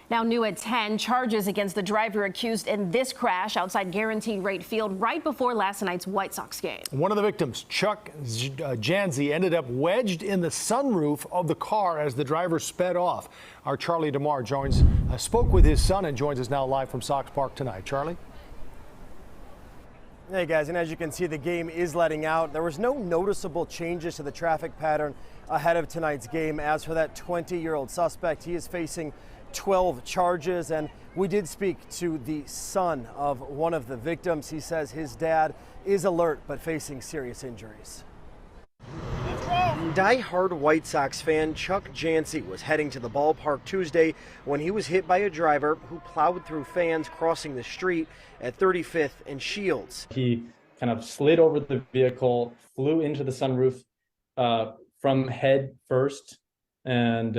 Now new at 10, charges against the driver accused in this crash outside Guaranteed Rate Field right before last night's White Sox game. One of the victims, Chuck Janczy, ended up wedged in the sunroof of the car as the driver sped off. Our Charlie DeMar spoke with his son and joins us now live from Sox Park tonight. Charlie? Hey guys, and as you can see, the game is letting out. There was no noticeable changes to the traffic pattern ahead of tonight's game. As for that 20-year-old suspect, he is facing 12 charges, and we did speak to the son of one of the victims. He says his dad is alert but facing serious injuries. Die-hard White Sox fan Chuck Janczy was heading to the ballpark Tuesday when he was hit by a driver who plowed through fans crossing the street at 35th and Shields. He kind of slid over the vehicle, flew into the sunroof from head first, and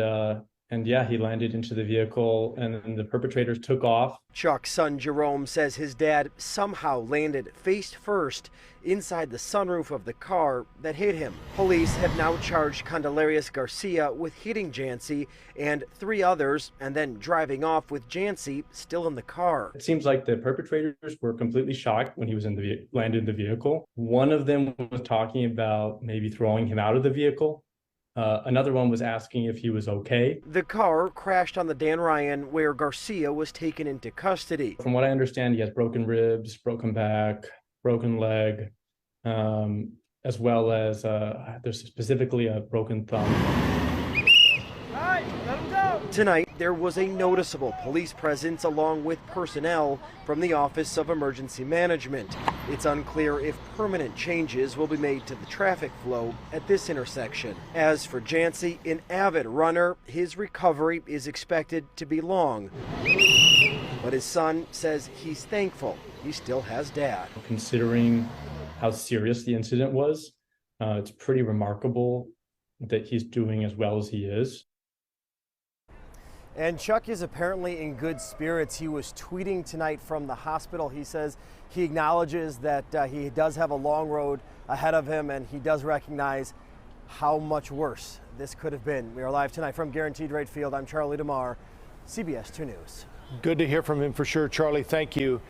yeah, he landed into the vehicle, and then the perpetrators took off. Chuck's son Jerome says his dad somehow landed face first inside the sunroof of the car that hit him. Police have now charged Candelarius Garcia with hitting Janczy and 3 others, and then driving off with Janczy still in the car. It seems like the perpetrators were completely shocked when he was landed in the vehicle. One of them was talking about maybe throwing him out of the vehicle. Another one was asking if he was okay. The car crashed on the Dan Ryan where Garcia was taken into custody. From what I understand, he has broken ribs, broken back, broken leg, as well as there's specifically a broken thumb. All right, let him go. Tonight, there was a noticeable police presence along with personnel from the Office of Emergency Management. It's unclear if permanent changes will be made to the traffic flow at this intersection. As for Janczy, an avid runner, his recovery is expected to be long. But his son says he's thankful he still has dad. Considering how serious the incident was, it's pretty remarkable that he's doing as well as he is. And Chuck is apparently in good spirits. He was tweeting tonight from the hospital. He says he acknowledges that he does have a long road ahead of him, and he does recognize how much worse this could have been. We are live tonight from Guaranteed Rate Field. I'm Charlie DeMar, CBS 2 News. Good to hear from him for sure, Charlie. Thank you.